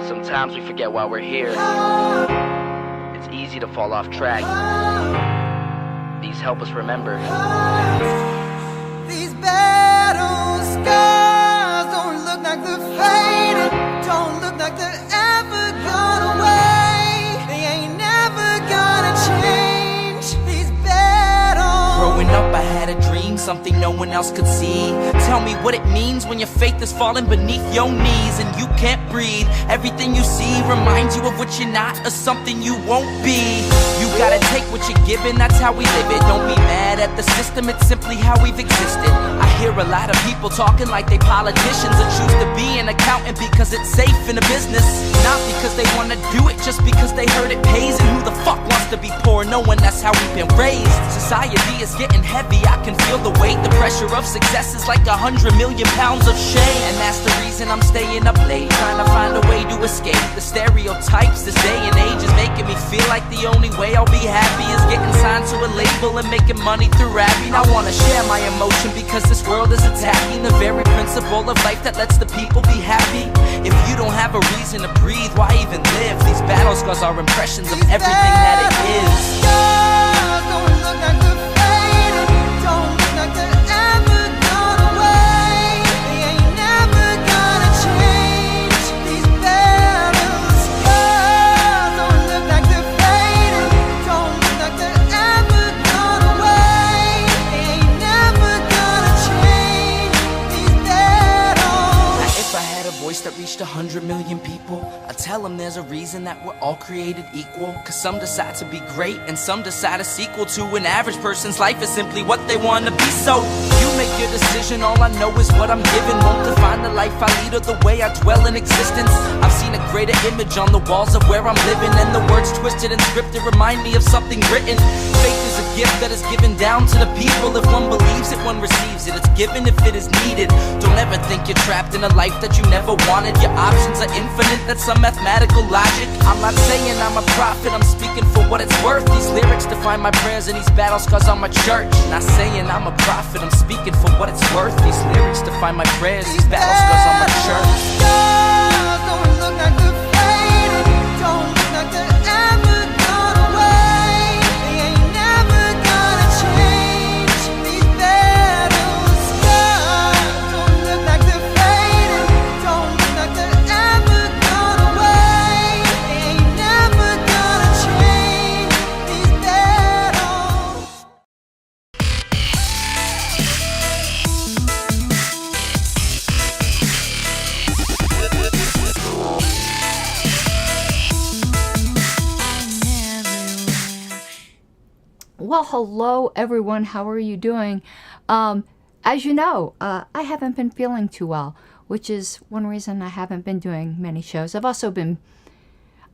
Sometimes we forget why we're here. It's easy to fall off track. These help us remember. These battle scars don't look like they're faded, don't look like they're ever gone away. They ain't never gonna change. These battles. Growing up I had a dream, something no one else could see. Tell me what it means when your faith is falling beneath your knees and you can't breathe. Everything you see reminds you of what you're not or something you won't be. You gotta take what you're given, that's how we live it. Don't be mad at the system, it's simply how we've existed. I hear a lot of people talking like they politicians or choose to be an accountant because it's safe in a business. Not because they wanna do it, just because they heard it pays. And who the fuck wants to be poor knowing that's how we've been raised? Society is getting heavy, I can feel the weight. The pressure of success is like 100 million pounds of shame. And that's the reason I'm staying up late, trying to find a way to escape the stereotypes this day and age is making me feel like the only way I'll be happy is getting signed to a label and making money through rapping. I wanna share my emotion because this world is attacking the very principle of life that lets the people be happy. If you don't have a reason to breathe, why even live? These battle scars are impressions of everything that it is. Don't look like they're faded, don't look like they're ever gone away. They ain't never gonna change. These battle scars don't look like they're faded, don't look like they're ever gone away. They ain't never gonna change. These battles. Now, if I had a voice that reached 100 million people, I'd tell them there's a reason that we're all created equal. Cause some decide to be great and some decide a sequel to an average person's life is simply what they want to be. So you make your decision, all I know is what I'm given. Won't define the life I lead or the way I dwell in existence. I've seen a greater image on the walls of where I'm living, and the words twisted and scripted remind me of something written. Faith is a gift that is given down to the people. If one believes it, one receives it. It's given if it is needed. Don't ever think you're trapped in a life that you never wanted. Your options are infinite, that's some mathematical logic. I'm not saying I'm a prophet, I'm speaking for what it's worth. These lyrics define my prayers and these battle scars on my church. Not saying I'm a prophet, I'm speaking for what it's worth. These lyrics define my prayers, these battle scars on my church. Don't look like they're faded, don't look like they're ever gone away. They ain't never gonna change. These battle scars don't look like they're faded, don't look like they're ever gone away. They ain't never gonna change. These battles. Well, hello everyone, how are you doing? As you know, I haven't been feeling too well, which is one reason I haven't been doing many shows. I've also been,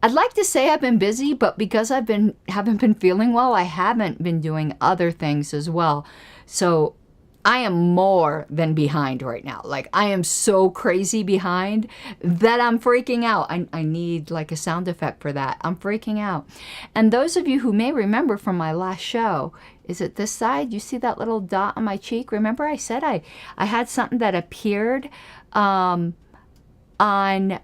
I'd like to say I've been busy, but because haven't been feeling well, I haven't been doing other things as well. So I am more than behind right now. Like, I am so crazy behind that I'm freaking out. I need like a sound effect for that. I'm freaking out. And those of you who may remember from my last show, is it this side? You see that little dot on my cheek? Remember I said I had something that appeared and I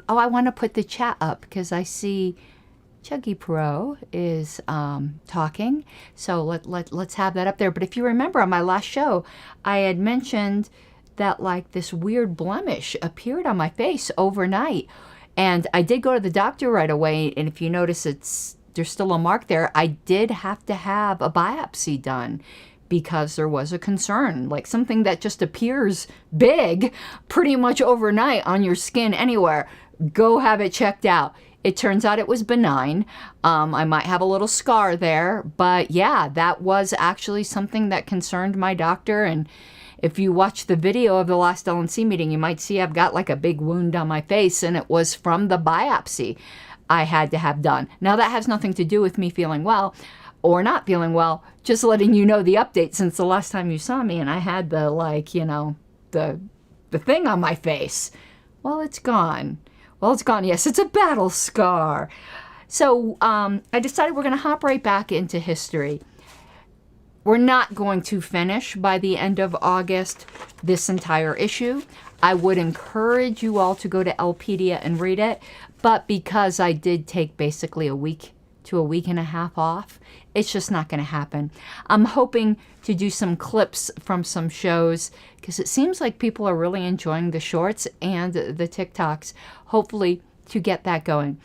want to put the chat up because I see Chuggy Pro is talking, so let's have that up there. But if you remember on my last show, I had mentioned that like this weird blemish appeared on my face overnight, and I did go to the doctor right away. And if you notice, there's still a mark there. I did have to have a biopsy done because there was a concern, like something that just appears big pretty much overnight on your skin anywhere. Go have it checked out. It turns out it was benign. I might have a little scar there, but yeah, that was actually something that concerned my doctor. And if you watch the video of the last LNC meeting, you might see I've got like a big wound on my face, and it was from the biopsy I had to have done. Now that has nothing to do with me feeling well or not feeling well, just letting you know the update since the last time you saw me and I had the like, you know, the thing on my face. Well, it's gone. Well, it's gone. Yes, it's a battle scar. So I decided we're going to hop right back into history. we're not going to finish by the end of August this entire issue. I would encourage you all to go to Elpedia and read it, but because I did take basically a week to a week and a half off, it's just not going to happen. I'm hoping to do some clips from some shows because it seems like people are really enjoying the shorts and the TikToks. Hopefully to get that going.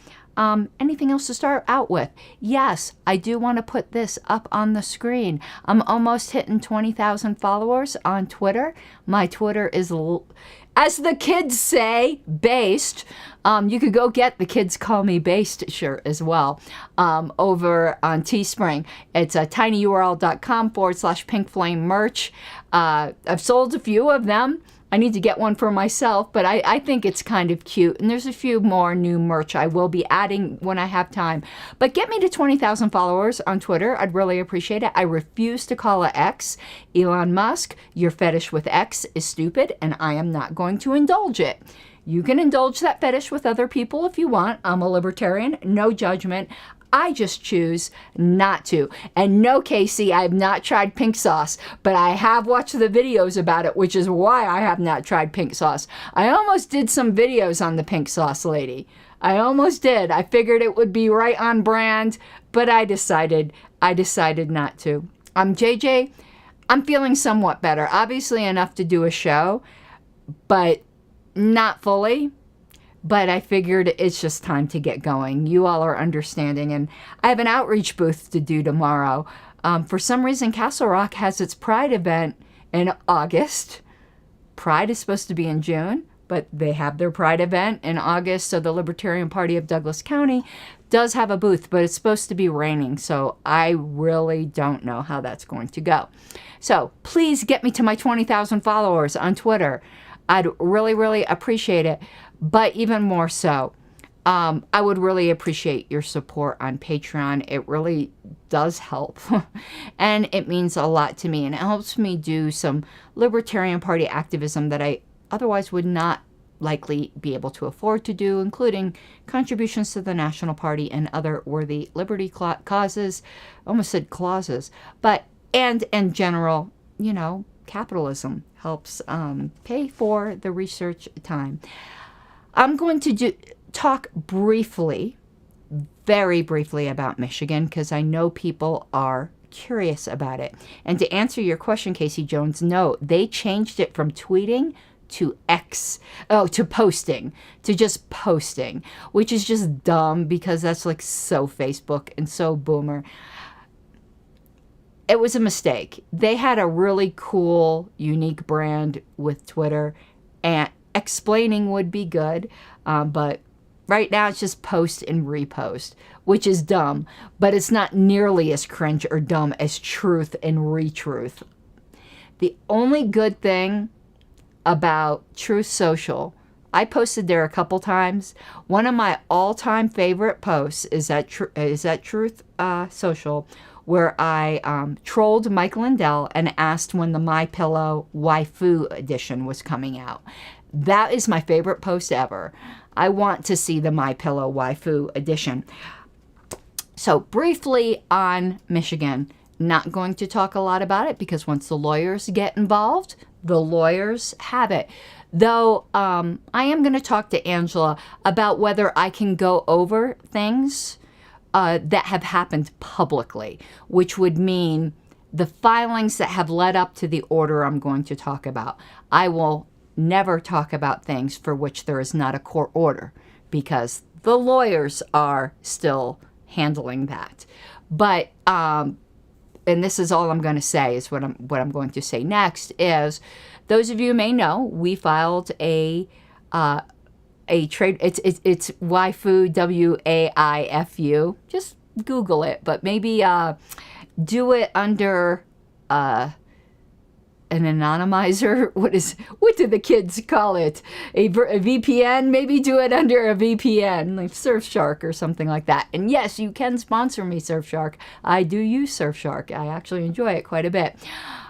Anything else to start out with? Yes, I do want to put this up on the screen. I'm almost hitting 20,000 followers on Twitter. My Twitter is, as the kids say, based. You could go get the Kids Call Me Based shirt as well over on Teespring. It's tinyurl.com/pinkflame merch. I've sold a few of them. I need to get one for myself, but I think it's kind of cute. And there's a few more new merch I will be adding when I have time. But get me to 20,000 followers on Twitter. I'd really appreciate it. I refuse to call it X. Elon Musk, your fetish with X is stupid, and I am not going to indulge it. You can indulge that fetish with other people if you want. I'm a libertarian, no judgment. I just choose not to. And no, Casey, I have not tried pink sauce, but I have watched the videos about it, which is why I have not tried pink sauce. I almost did some videos on the pink sauce lady. I almost did. I figured it would be right on brand, but I decided not to. JJ, I'm feeling somewhat better. Obviously enough to do a show, but not fully. But I figured it's just time to get going. You all are understanding. And I have an outreach booth to do tomorrow. For some reason, Castle Rock has its Pride event in August. Pride is supposed to be in June, but they have their Pride event in August. So the Libertarian Party of Douglas County does have a booth, but it's supposed to be raining. So I really don't know how that's going to go. So please get me to my 20,000 followers on Twitter. I'd really, really appreciate it. But even more so, I would really appreciate your support on Patreon. It really does help. And it means a lot to me. And it helps me do some Libertarian Party activism that I otherwise would not likely be able to afford to do, including contributions to the National Party and other worthy liberty causes. I almost said clauses. But, and in general, you know, capitalism helps pay for the research time. I'm going to talk briefly, very briefly about Michigan because I know people are curious about it. And to answer your question, Casey Jones, no, they changed it from tweeting to to posting, to just posting, which is just dumb because that's like so Facebook and so boomer. It was a mistake. They had a really cool, unique brand with Twitter, and explaining would be good, but right now it's just post and repost, which is dumb, but it's not nearly as cringe or dumb as truth and retruth. The only good thing about Truth Social, I posted there a couple times. One of my all-time favorite posts is that Truth Social, where I trolled Mike Lindell and asked when the MyPillow Waifu edition was coming out. That is my favorite post ever. I want to see the MyPillow Waifu edition. So briefly on Michigan, not going to talk a lot about it because once the lawyers get involved, the lawyers have it. Though I am going to talk to Angela about whether I can go over things that have happened publicly, which would mean the filings that have led up to the order I'm going to talk about. I will never talk about things for which there is not a court order because the lawyers are still handling that. But and this is all I'm going to say is what I'm going to say next is those of you may know we filed a trade. It's Waifu, WAIFU. Just Google it, but maybe do it under an anonymizer. What do the kids call it? A VPN? Maybe do it under a VPN, like Surfshark or something like that. And yes, you can sponsor me, Surfshark. I do use Surfshark. I actually enjoy it quite a bit.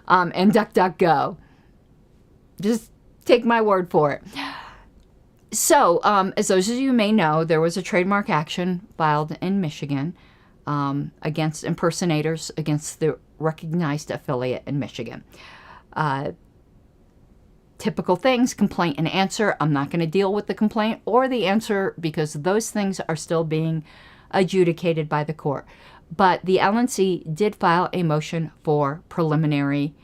And DuckDuckGo. Just take my word for it. So, as those of you may know, there was a trademark action filed in Michigan against impersonators, against the recognized affiliate in Michigan. Typical things, complaint and answer. I'm not going to deal with the complaint or the answer because those things are still being adjudicated by the court. But the LNC did file a motion for preliminary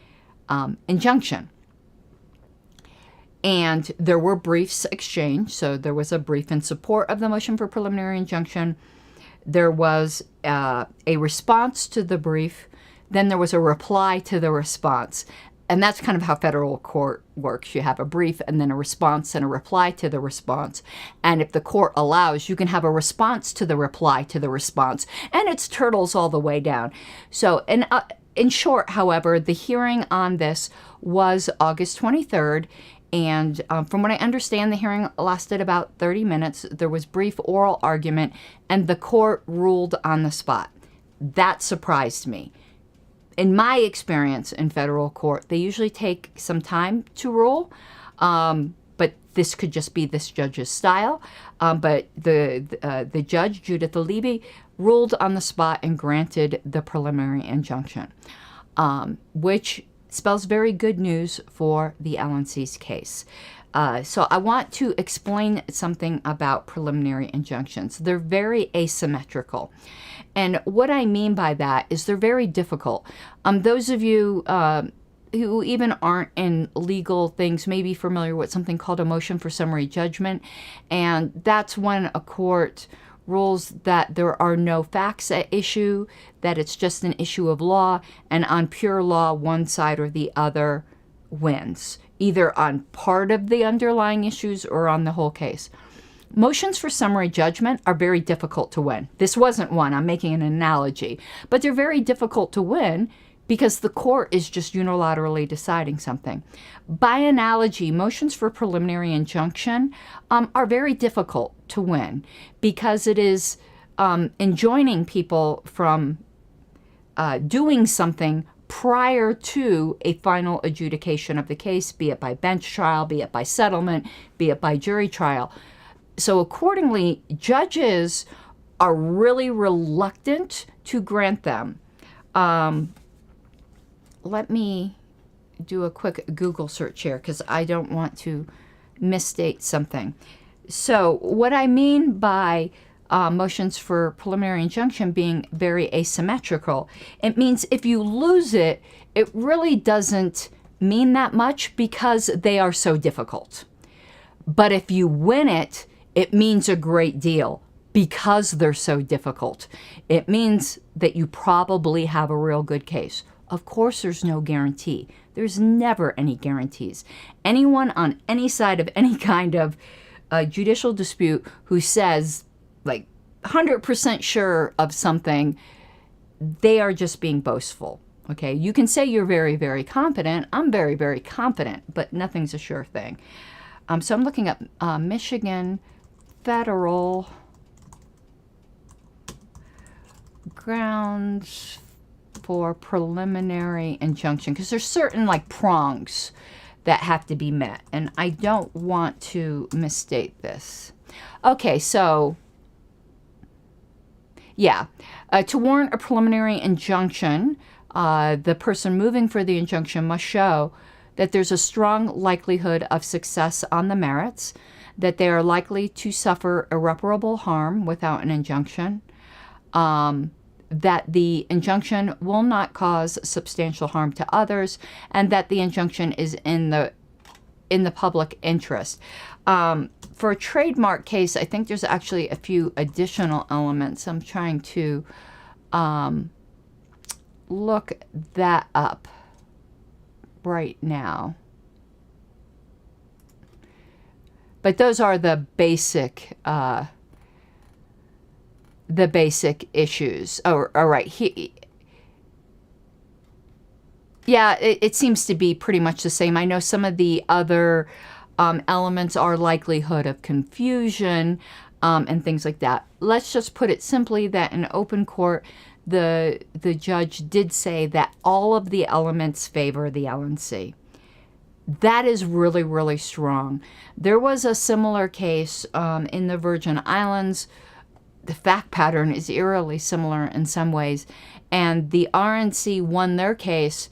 injunction. And there were briefs exchanged. So there was a brief in support of the motion for preliminary injunction. There was a response to the brief. Then there was a reply to the response. And that's kind of how federal court works. You have a brief and then a response and a reply to the response. And if the court allows, you can have a response to the reply to the response. And it's turtles all the way down. So in short, however, the hearing on this was August 23rd. And from what I understand, the hearing lasted about 30 minutes. There was brief oral argument, and the court ruled on the spot. That surprised me. In my experience in federal court, they usually take some time to rule, but this could just be this judge's style. But the judge, Judith Alibi, ruled on the spot and granted the preliminary injunction, which spells very good news for the LNC's case. So I want to explain something about preliminary injunctions. They're very asymmetrical. And what I mean by that is they're very difficult. Those of you who even aren't in legal things may be familiar with something called a motion for summary judgment. And that's when a court rules that there are no facts at issue, that it's just an issue of law, and on pure law, one side or the other wins, either on part of the underlying issues or on the whole case. Motions for summary judgment are very difficult to win. This wasn't one, I'm making an analogy, but they're very difficult to win because the court is just unilaterally deciding something. By analogy, motions for preliminary injunction are very difficult to win because it is enjoining people from doing something prior to a final adjudication of the case, be it by bench trial, be it by settlement, be it by jury trial. So accordingly, judges are really reluctant to grant them. Let me do a quick Google search here because I don't want to misstate something. So what I mean by motions for preliminary injunction being very asymmetrical, it means if you lose it, it really doesn't mean that much because they are so difficult. But if you win it, it means a great deal because they're so difficult. It means that you probably have a real good case. Of course, there's no guarantee. There's never any guarantees. Anyone on any side of any kind of judicial dispute who says, like, 100% sure of something, they are just being boastful. Okay, you can say you're very, very confident. I'm very, very confident, but nothing's a sure thing. So I'm looking up Michigan federal grounds for preliminary injunction, because there's certain like prongs that have to be met, and I don't want to misstate this. Okay, so yeah, to warrant a preliminary injunction, the person moving for the injunction must show that there's a strong likelihood of success on the merits, that they are likely to suffer irreparable harm without an injunction, that the injunction will not cause substantial harm to others, and that the injunction is in the public interest. For a trademark case, I think there's actually a few additional elements. I'm trying to look that up right now. But those are the basic issues. Oh, all right. Yeah, it seems to be pretty much the same. I know some of the other elements are likelihood of confusion and things like that. Let's just put it simply that in open court, the judge did say that all of the elements favor the LNC. That is really, really strong. There was a similar case in the Virgin Islands the fact pattern is eerily similar in some ways. And the RNC won their case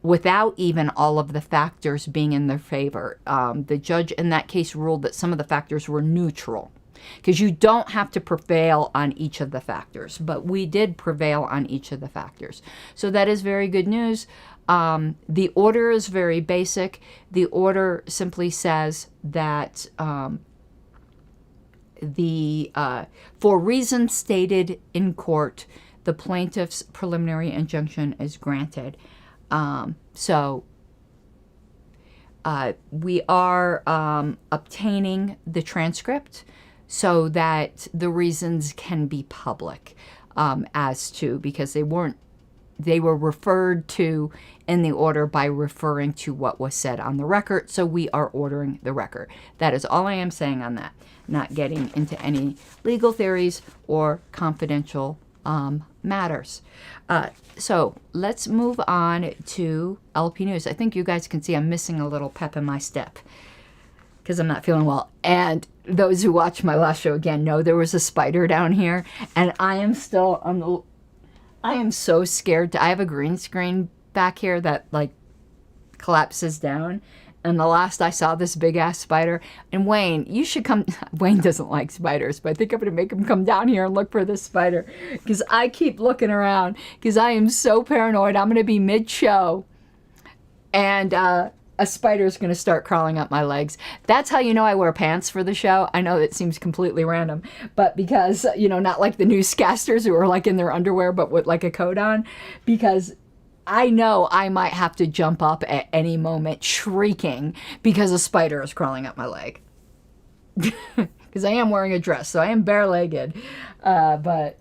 without even all of the factors being in their favor. The judge in that case ruled that some of the factors were neutral, because you don't have to prevail on each of the factors, but we did prevail on each of the factors. So that is very good news. The order is very basic. The order simply says that for reasons stated in court, the plaintiff's preliminary injunction is granted. So we are obtaining the transcript so that the reasons can be public, as to, because they were referred to in the order by referring to what was said on the record. So we are ordering the record. That is all I am saying on that. Not getting into any legal theories or confidential matters. So let's move on to LP News. I think you guys can see I'm missing a little pep in my step because I'm not feeling well. And those who watched my last show again know there was a spider down here, and I am still I am so scared. I have a green screen back here that like collapses down. And the last I saw this big ass spider, and Wayne, you should come. Wayne doesn't like spiders, but I think I'm going to make him come down here and look for this spider, because I keep looking around because I am so paranoid. I'm going to be mid-show and a spider is going to start crawling up my legs. That's how you know I wear pants for the show. I know that seems completely random, but because, you know, not like the newscasters who are like in their underwear, but with like a coat on, because I know I might have to jump up at any moment shrieking because a spider is crawling up my leg. Because I am wearing a dress, so I am bare-legged. But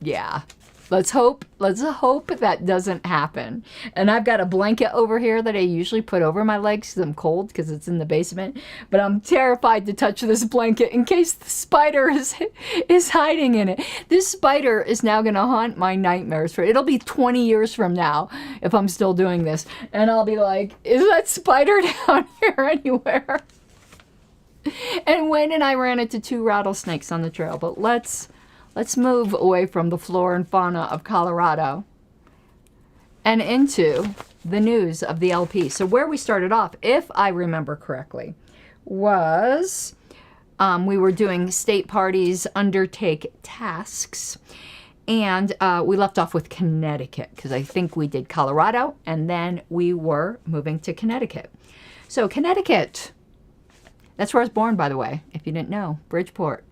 yeah, let's hope that doesn't happen. And I've got a blanket over here that I usually put over my legs because I'm cold, because it's in the basement. But I'm terrified to touch this blanket in case the spider is hiding in it. This spider is now going to haunt my nightmares. It'll be 20 years from now if I'm still doing this. And I'll be like, is that spider down here anywhere? And Wayne and I ran into 2 rattlesnakes on the trail. But let's move away from the flora and fauna of Colorado and into the news of the LP. So where we started off, if I remember correctly, was we were doing state parties undertake tasks, and we left off with Connecticut, because I think we did Colorado, and then we were moving to Connecticut. So Connecticut, that's where I was born, by the way, if you didn't know, Bridgeport.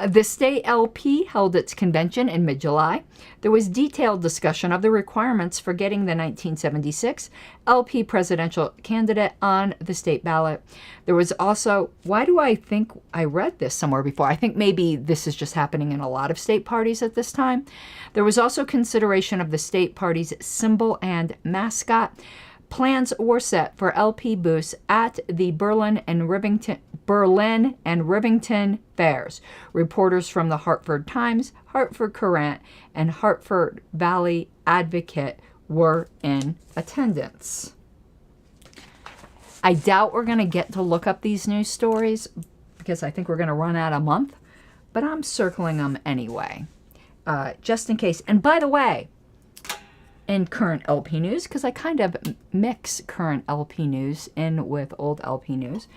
The state LP held its convention in mid-July. There was detailed discussion of the requirements for getting the 1976 LP presidential candidate on the state ballot. There was also, why do I think I read this somewhere before? I think maybe this is just happening in a lot of state parties at this time. There was also consideration of the state party's symbol and mascot. Plans were set for LP booths at the Berlin and Rivington fairs. Reporters from the Hartford Times, Hartford Courant, and Hartford Valley Advocate were in attendance. I doubt we're going to get to look up these news stories because I think we're going to run out a month, but I'm circling them anyway, just in case. And by the way, in current LP news, because I kind of mix current LP news in with old LP news,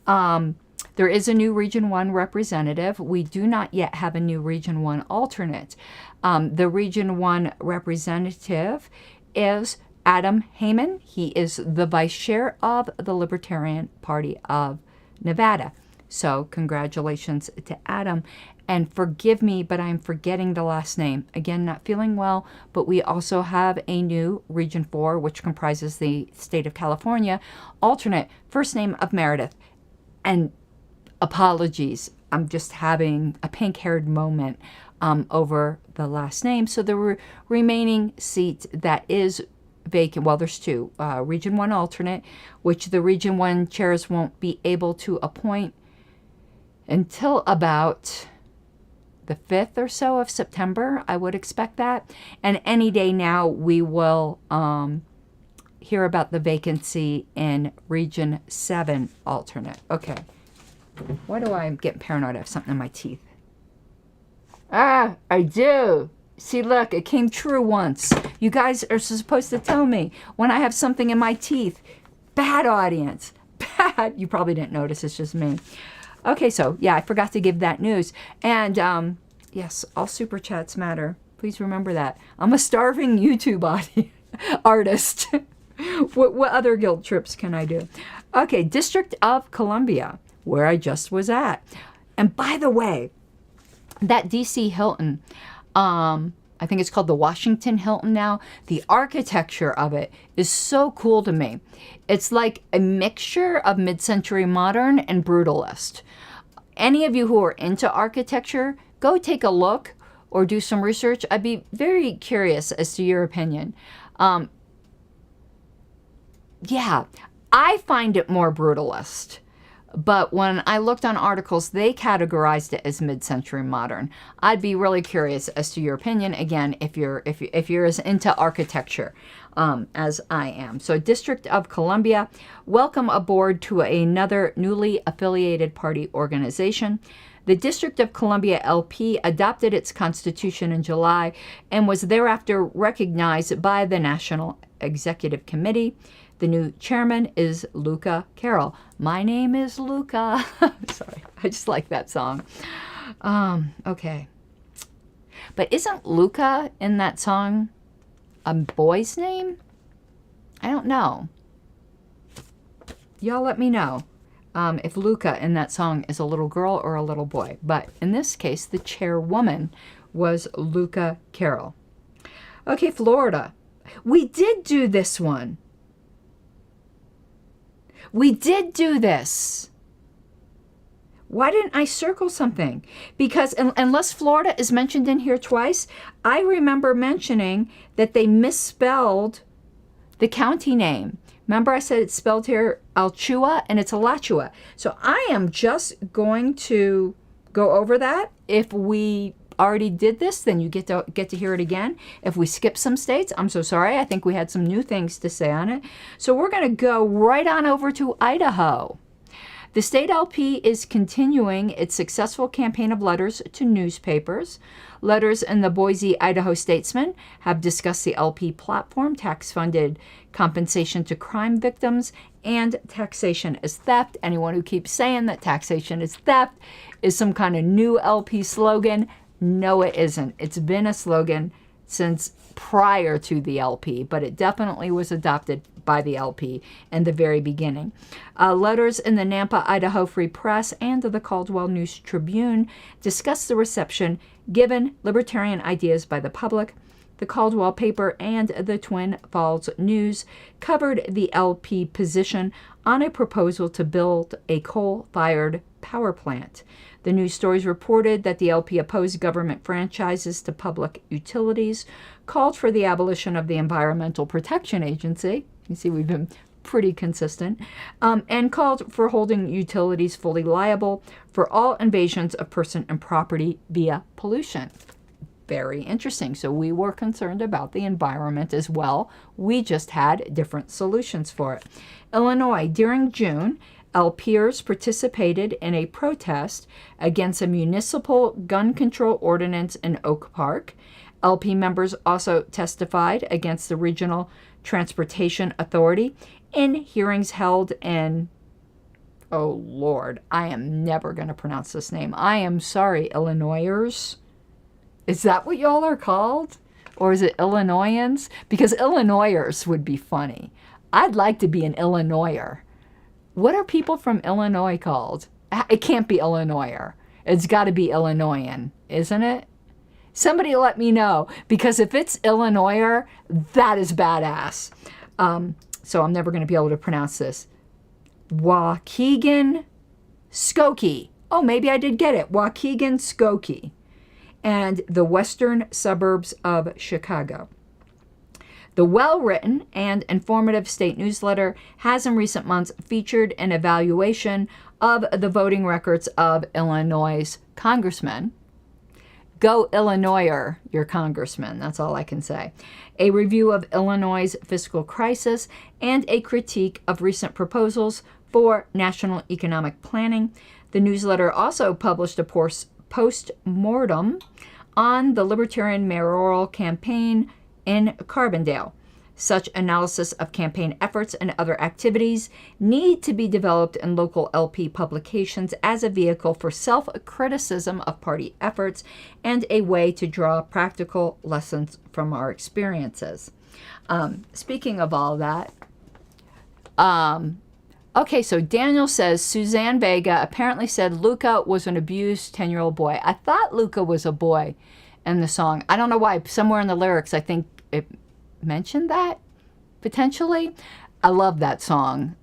there is a new Region 1 representative. We do not yet have a new Region 1 alternate. The Region 1 representative is Adam Heyman. He is the vice chair of the Libertarian Party of Nevada. So congratulations to Adam. And forgive me, but I'm forgetting the last name. Again, not feeling well, but we also have a new Region 4, which comprises the state of California, alternate, first name of Meredith. And apologies, I'm just having a pink-haired moment over the last name. So the remaining seat that is vacant, well, there's 2, Region 1 alternate, which the Region 1 chairs won't be able to appoint until about the 5th or so of September, I would expect that. And any day now, we will hear about the vacancy in Region 7 alternate. Okay. Why do I get paranoid? I have something in my teeth. Ah, I do. See, look, it came true once. You guys are supposed to tell me when I have something in my teeth. Bad audience. Bad. You probably didn't notice. It's just me. Okay, so yeah, I forgot to give that news. And yes, all super chats matter. Please remember that. I'm a starving YouTube artist. What other guilt trips can I do? Okay, District of Columbia, where I just was at. And by the way, that DC Hilton, I think it's called the Washington Hilton now. The architecture of it is so cool to me. It's like a mixture of mid-century modern and brutalist. Any of you who are into architecture, go take a look or do some research. I'd be very curious as to your opinion. Yeah, I find it more brutalist. But when I looked on articles, they categorized it as mid-century modern. I'd be really curious as to your opinion, again, if you're as into architecture as I am. So District of Columbia, welcome aboard to another newly affiliated party organization. The District of Columbia LP adopted its constitution in July and was thereafter recognized by the National Executive Committee. The new chairman is Luca Carroll. My name is Luca. Sorry, I just like that song. Okay. But isn't Luca in that song a boy's name? I don't know. Y'all let me know if Luca in that song is a little girl or a little boy. But in this case, the chairwoman was Luca Carroll. Okay, Florida. We did do this one. We did do this. Why didn't I circle something? Because unless Florida is mentioned in here twice, I remember mentioning that they misspelled the county name. Remember I said it's spelled here Alachua and it's Alachua. So I am just going to go over that. If we already did this, then you get to hear it again. If we skip some states, I'm so sorry. I think we had some new things to say on it. So we're going to go right on over to Idaho. The state LP is continuing its successful campaign of letters to newspapers. Letters in the Boise, Idaho Statesman have discussed the LP platform, tax-funded compensation to crime victims, and taxation is theft. Anyone who keeps saying that taxation is theft is some kind of new LP slogan. No, it isn't. It's been a slogan since prior to the LP, but it definitely was adopted by the LP in the very beginning. Letters in the Nampa, Idaho Free Press and the Caldwell News Tribune discuss the reception given libertarian ideas by the public. The Caldwell paper and the Twin Falls News covered the LP position on a proposal to build a coal-fired power plant. The news stories reported that the LP opposed government franchises to public utilities, called for the abolition of the Environmental Protection Agency. You see, we've been pretty consistent, and called for holding utilities fully liable for all invasions of person and property via pollution. Very interesting. So we were concerned about the environment as well. We just had different solutions for it. Illinois, during June, LPers participated in a protest against a municipal gun control ordinance in Oak Park. LP members also testified against the Regional Transportation Authority in hearings held in, oh Lord, I am never going to pronounce this name. I am sorry, Illinoisers. Is that what y'all are called? Or is it Illinoisans? Because Illinoisers would be funny. I'd like to be an Illinoiser. What are people from Illinois called? It can't be Illinoiser. It's got to be Illinoisan, isn't it? Somebody let me know, because if it's Illinoiser, that is badass. So I'm never going to be able to pronounce this. Waukegan Skokie. Oh, maybe I did get it. Waukegan Skokie. And the western suburbs of Chicago. The well-written and informative state newsletter has in recent months featured an evaluation of the voting records of Illinois' congressmen. Go Illinoiser, your congressman. That's all I can say. A review of Illinois' fiscal crisis and a critique of recent proposals for national economic planning. The newsletter also published a post-mortem on the Libertarian mayoral campaign in Carbondale. Such analysis of campaign efforts and other activities need to be developed in local LP publications as a vehicle for self-criticism of party efforts and a way to draw practical lessons from our experiences. Speaking of all that, okay, so Daniel says Suzanne Vega apparently said Luca was an abused 10-year-old boy. I thought Luca was a boy in the song. I don't know why. Somewhere in the lyrics, I think it mentioned that, potentially. I love that song.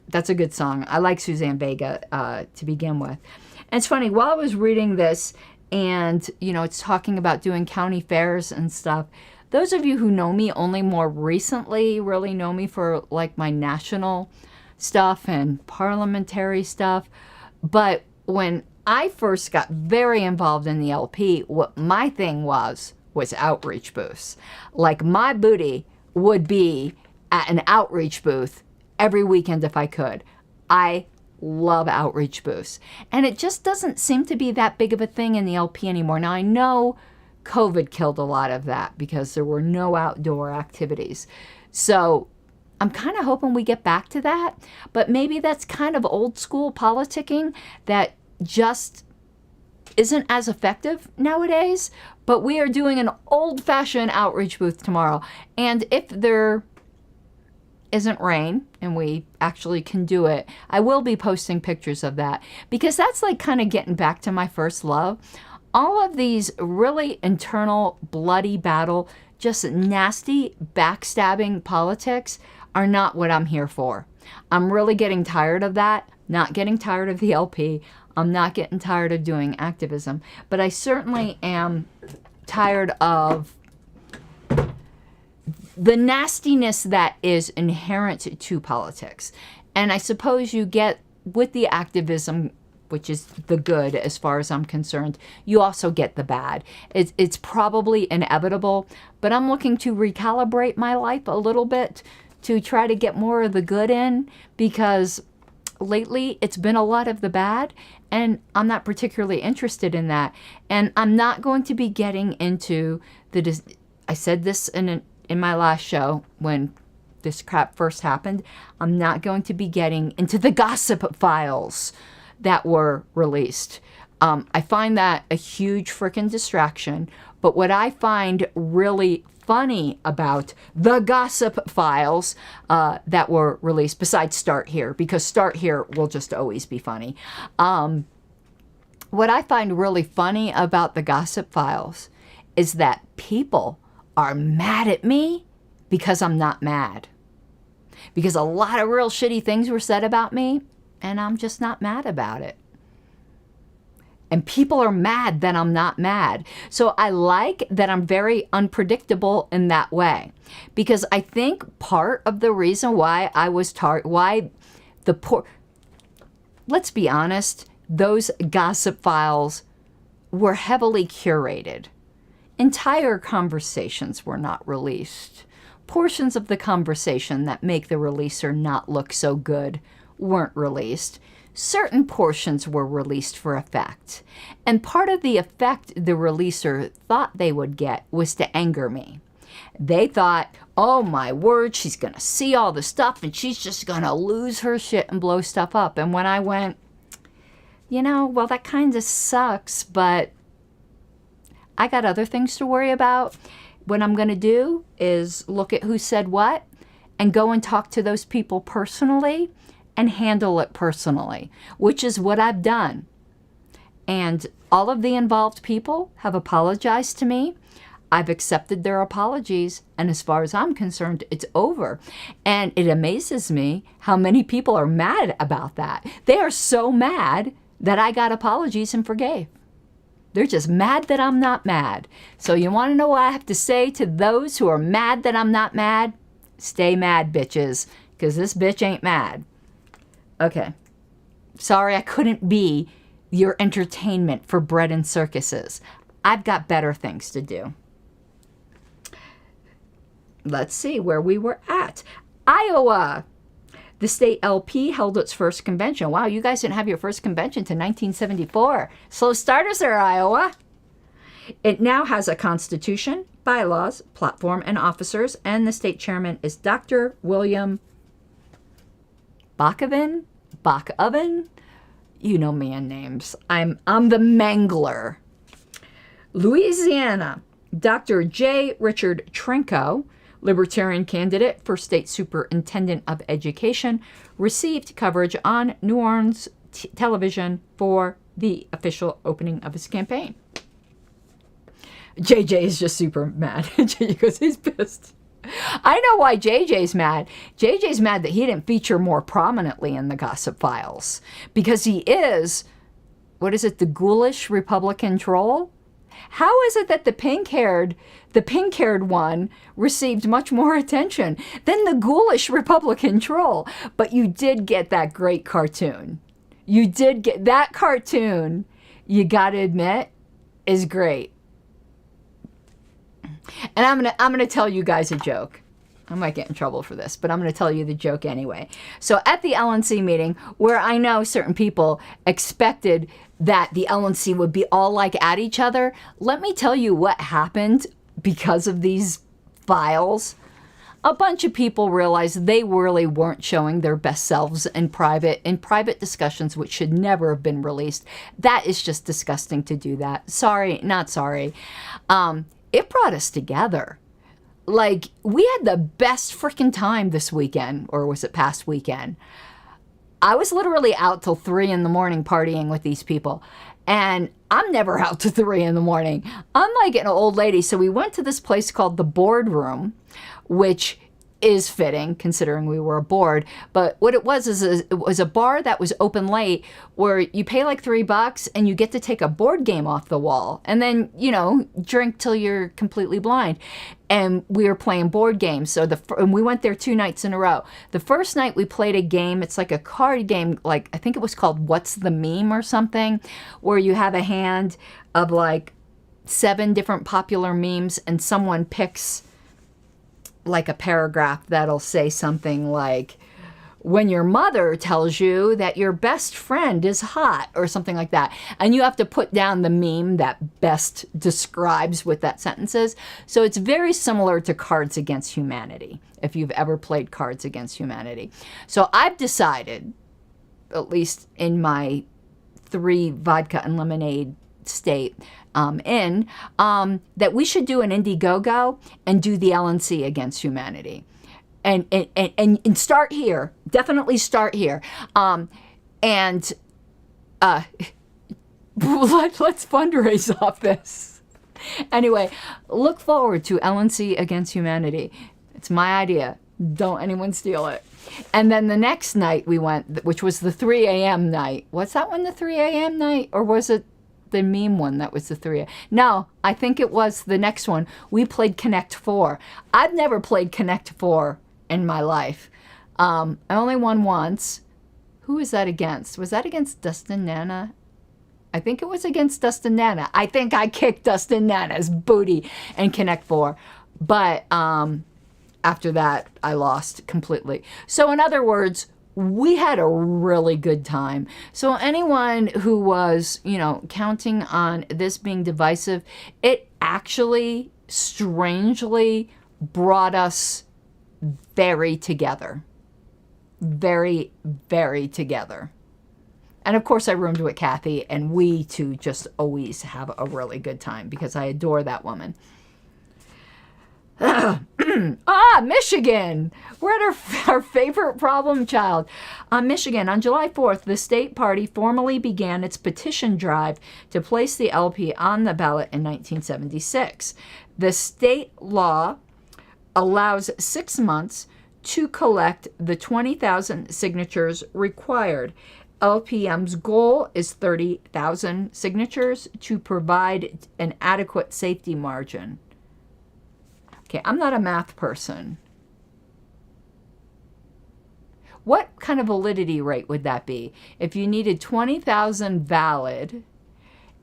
That's a good song. I like Suzanne Vega to begin with. And it's funny, while I was reading this, and, you know, it's talking about doing county fairs and stuff, those of you who know me only more recently really know me for, like, my national stuff and parliamentary stuff. But when I first got very involved in the LP, what my thing was outreach booths. Like, my booty would be at an outreach booth every weekend if I could. I love outreach booths. And it just doesn't seem to be that big of a thing in the LP anymore. Now, I know COVID killed a lot of that because there were no outdoor activities. So I'm kind of hoping we get back to that. But maybe that's kind of old school politicking that just isn't as effective nowadays. But we are doing an old-fashioned outreach booth tomorrow. And if there isn't rain and we actually can do it, I will be posting pictures of that, because that's like kind of getting back to my first love. All of these really internal, bloody battle, just nasty, backstabbing politics are not what I'm here for. I'm really getting tired of that. Not getting tired of the LP. I'm not getting tired of doing activism. But I certainly am tired of the nastiness that is inherent to politics. And I suppose you get, with the activism, which is the good as far as I'm concerned, you also get the bad. It's probably inevitable, but I'm looking to recalibrate my life a little bit to try to get more of the good in, because lately it's been a lot of the bad, and I'm not particularly interested in that. And I'm not going to be getting into I said this in my last show when this crap first happened. I'm not going to be getting into the gossip files that were released. I find that a huge freaking distraction. But what I find really funny about the gossip files that were released, besides Start Here, because Start Here will just always be funny. What I find really funny about the gossip files is that people are mad at me because I'm not mad. Because a lot of real shitty things were said about me, and I'm just not mad about it. And people are mad that I'm not mad. So I like that I'm very unpredictable in that way. Because I think part of the reason why I was let's be honest, those gossip files were heavily curated. Entire conversations were not released. Portions of the conversation that make the releaser not look so good weren't released. Certain portions were released for effect. And part of the effect the releaser thought they would get was to anger me. They thought, oh my word, she's going to see all the stuff and she's just going to lose her shit and blow stuff up. And when I went, well, that kind of sucks, but I got other things to worry about. What I'm going to do is look at who said what and go and talk to those people personally and handle it personally, which is what I've done. And all of the involved people have apologized to me. I've accepted their apologies, and as far as I'm concerned, it's over. And it amazes me how many people are mad about that. They are so mad that I got apologies and forgave. They're just mad that I'm not mad. So you want to know what I have to say to those who are mad that I'm not mad? Stay mad, bitches, because this bitch ain't mad. Okay. Sorry I couldn't be your entertainment for bread and circuses. I've got better things to do. Let's see where we were at. Iowa. The state LP held its first convention. Wow, you guys didn't have your first convention to 1974. Slow starters there, Iowa. It now has a constitution, bylaws, platform, and officers, and the state chairman is Dr. William Bachoven. You know man names. I'm the Mangler. Louisiana, Dr. J. Richard Trinko, Libertarian candidate for state superintendent of education, received coverage on New Orleans television for the official opening of his campaign. JJ is just super mad. JJ goes, he's pissed. I know why JJ's mad. JJ's mad that he didn't feature more prominently in the gossip files. Because he is, what is it, the ghoulish Republican troll? How is it that the pink-haired one received much more attention than the ghoulish Republican troll? But you did get that great cartoon. You did get that cartoon, you gotta admit, is great. And I'm gonna tell you guys a joke. I might get in trouble for this, but I'm going to tell you the joke anyway. So at the LNC meeting, where I know certain people expected that the LNC would be all like at each other, let me tell you what happened because of these files. A bunch of people realized they really weren't showing their best selves in private discussions, which should never have been released. That is just disgusting to do that. Sorry, not sorry. It brought us together. Like, we had the best freaking time this weekend, or was it past weekend? I was literally out till 3 in the morning partying with these people. And I'm never out till 3 in the morning. I'm like an old lady. So we went to this place called the Boardroom, which is fitting considering we were aboard. But what it was is it was a bar that was open late where you pay like $3 and you get to take a board game off the wall and then, you know, drink till you're completely blind. And we were playing board games. So and we went there 2 nights in a row. The first night we played a game. It's like a card game. Like, I think it was called What's the Meme or something, where you have a hand of like 7 different popular memes and someone picks like a paragraph that'll say something like, when your mother tells you that your best friend is hot, or something like that. And you have to put down the meme that best describes what that sentence is. So it's very similar to Cards Against Humanity, if you've ever played Cards Against Humanity. So I've decided, at least in my 3 vodka and lemonade state, that we should do an Indiegogo and do the LNC Against Humanity. And start here. Definitely start here. Let's fundraise off this. Anyway, look forward to LNC Against Humanity. It's my idea. Don't anyone steal it. And then the next night we went, which was the 3 a.m. night. Was that one the 3 a.m. night? Or was it the meme one that was the 3 a.m.? No, I think it was the next one. We played Connect 4. I've never played Connect 4 in my life. I only won once. Who was that against? Was that against Dustin Nana? I think it was against Dustin Nana. I think I kicked Dustin Nana's booty in Connect 4. But after that, I lost completely. So in other words, we had a really good time. So anyone who was, you know, counting on this being divisive, it actually strangely brought us very together. Very, very together. And of course I roomed with Kathy, and we two just always have a really good time because I adore that woman. Michigan! We're at our favorite problem child. Michigan, on July 4th, the state party formally began its petition drive to place the LP on the ballot in 1976. The state law allows 6 months to collect the 20,000 signatures required. LPM's goal is 30,000 signatures to provide an adequate safety margin. Okay, I'm not a math person. What kind of validity rate would that be? If you needed 20,000 valid,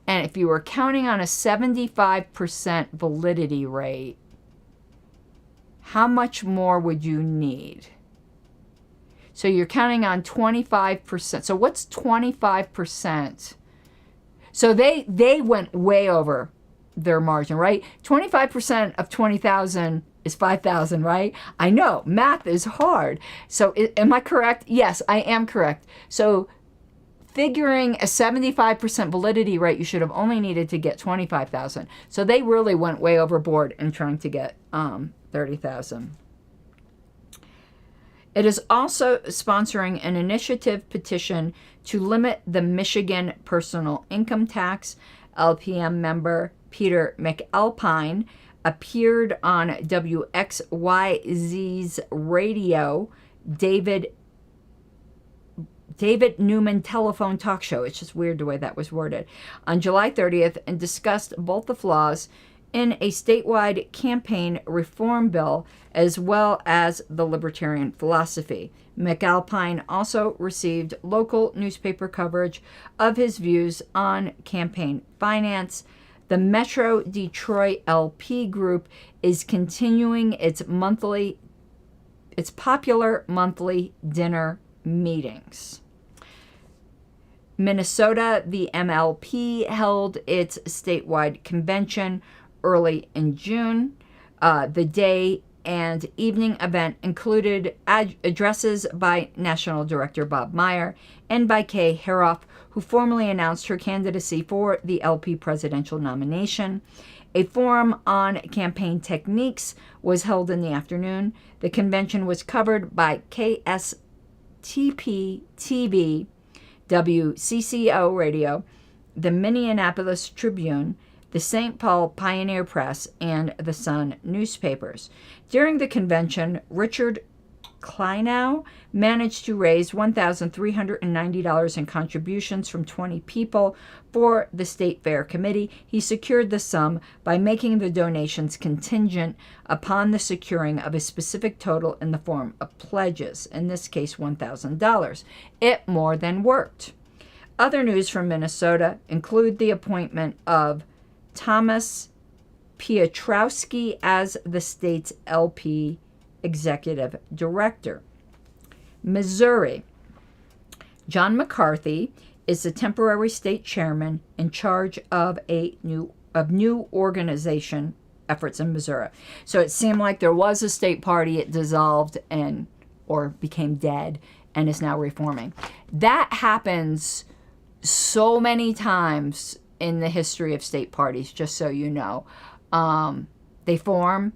and if you were counting on a 75% validity rate, how much more would you need? So you're counting on 25%. So what's 25%? So they went way over their margin, right? 25% of 20,000 is 5,000, right? I know, math is hard. So am I correct? Yes, I am correct. So figuring a 75% validity rate, you should have only needed to get 25,000. So they really went way overboard in trying to get 30,000. It is also sponsoring an initiative petition to limit the Michigan personal income tax. LPM member Peter McAlpine appeared on WXYZ's radio David Newman telephone talk show. It's just weird the way that was worded. On July 30th, and discussed both the flaws in a statewide campaign reform bill as well as the libertarian philosophy. McAlpine also received local newspaper coverage of his views on campaign finance. The Metro Detroit LP group is continuing its popular monthly dinner meetings. Minnesota, the MLP held its statewide convention early in June. The day and evening event included addresses by National Director Bob Meyer and by Kay Heroff, who formally announced her candidacy for the LP presidential nomination. A forum on campaign techniques was held in the afternoon. The convention was covered by KSTP TV, WCCO Radio, the Minneapolis Tribune, the St. Paul Pioneer Press, and the Sun newspapers. During the convention, Richard Kleinow managed to raise $1,390 in contributions from 20 people for the State Fair Committee. He secured the sum by making the donations contingent upon the securing of a specific total in the form of pledges, in this case $1,000. It more than worked. Other news from Minnesota include the appointment of Thomas Piotrowski as the state's LP executive director. Missouri. John McCarthy is the temporary state chairman in charge of new organization efforts in Missouri. So it seemed like there was a state party, it dissolved or became dead and is now reforming. That happens so many times in the history of state parties, just so you know. They form,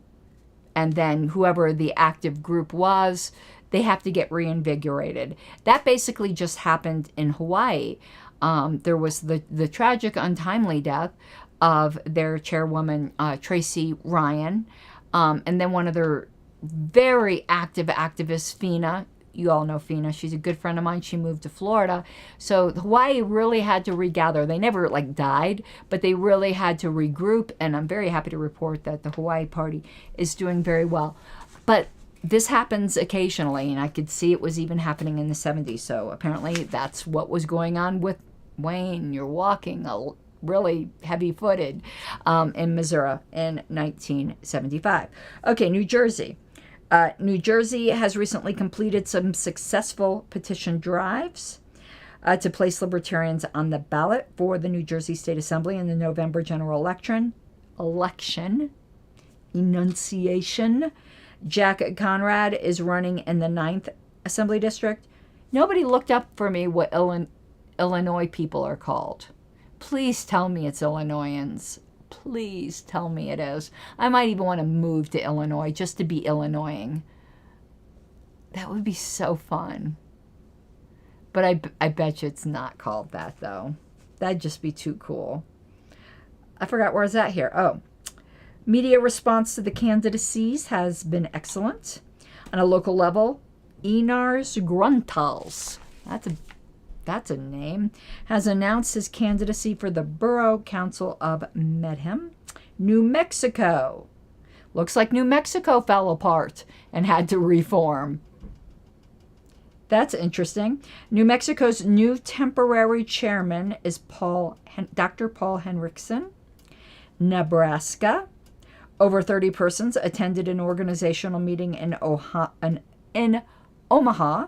and then whoever the active group was, they have to get reinvigorated. That basically just happened in Hawaii. There was the tragic, untimely death of their chairwoman, Tracy Ryan, and then one of their very active activists, Fina. You all know Fina. She's a good friend of mine. She moved to Florida. So Hawaii really had to regather. They never died, but they really had to regroup. And I'm very happy to report that the Hawaii Party is doing very well. But this happens occasionally, and I could see it was even happening in the 70s. So apparently that's what was going on with Wayne. You're walking really heavy-footed in Missouri in 1975. Okay, New Jersey. New Jersey has recently completed some successful petition drives to place libertarians on the ballot for the New Jersey State Assembly in the November general election. Enunciation. Jack Conrad is running in the 9th Assembly District. Nobody looked up for me what Illinois people are called. Please tell me it's Illinoisans. Please tell me it is. I might even want to move to Illinois just to be Illinoising. That would be so fun. But I bet you it's not called that, though. That'd just be too cool. I forgot where I was at here. Oh. Media response to the candidacies has been excellent. On a local level, Inars Gruntals, that's a name, has announced his candidacy for the Borough Council of Medham, New Mexico. Looks like New Mexico fell apart and had to reform. That's interesting. New Mexico's new temporary chairman is Dr. Paul Henriksen. Nebraska. Over 30 persons attended an organizational meeting in Omaha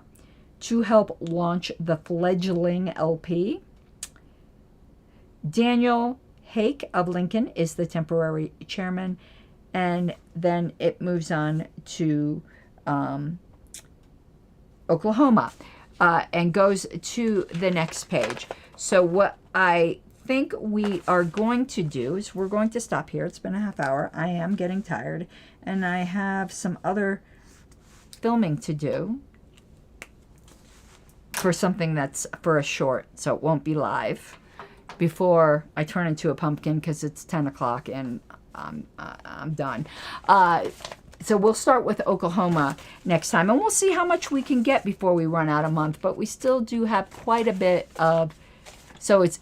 to help launch the fledgling LP. Daniel Hake of Lincoln is the temporary chairman, and then it moves on to Oklahoma and goes to the next page. So what I think we are going to do is we're going to stop here. It's been a half hour. I am getting tired, and I have some other filming to do for something that's for a short, so it won't be live before I turn into a pumpkin because it's 10 o'clock and I'm done. So we'll start with Oklahoma next time, and we'll see how much we can get before we run out a month, but we still do have quite a bit of, so it's,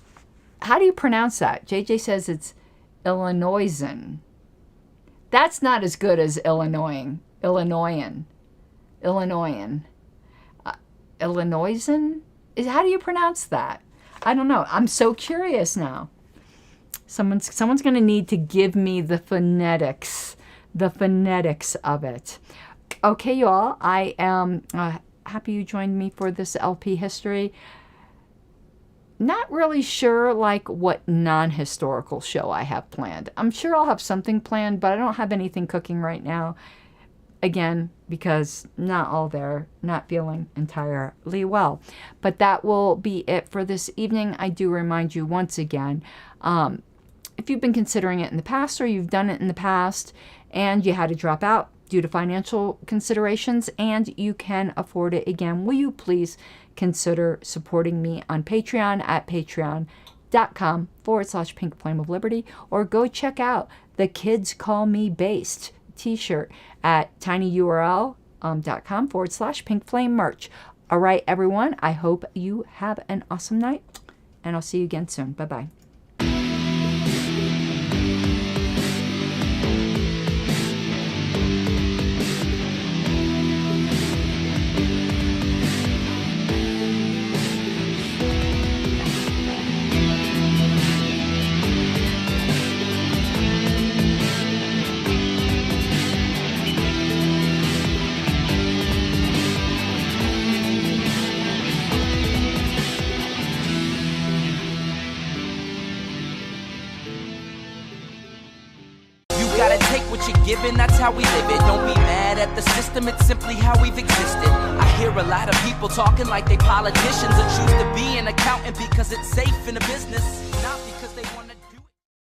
how do you pronounce that? JJ says it's Illinoisan. That's not as good as Illinoisan. Illinoisan. How do you pronounce that? I don't know. I'm so curious now. Someone's going to need to give me the phonetics of it. Okay, y'all. I am happy you joined me for this LP history. Not really sure like what non-historical show I have planned. I'm sure I'll have something planned, but I don't have anything cooking right now. Again, because not all there, not feeling entirely well. But that will be it for this evening. I do remind you once again, if you've been considering it in the past or you've done it in the past and you had to drop out due to financial considerations and you can afford it again, will you please consider supporting me on Patreon at patreon.com/Pink Flame of Liberty, or go check out the Kids Call Me Based t-shirt at tinyurl.com/Pink Flame merch. All right, everyone, I hope you have an awesome night, and I'll see you again soon. Bye-bye. Given, that's how we live it. Don't be mad at the system, it's simply how we've existed. I hear a lot of people talking like they politicians and choose to be an accountant because it's safe in a business. Not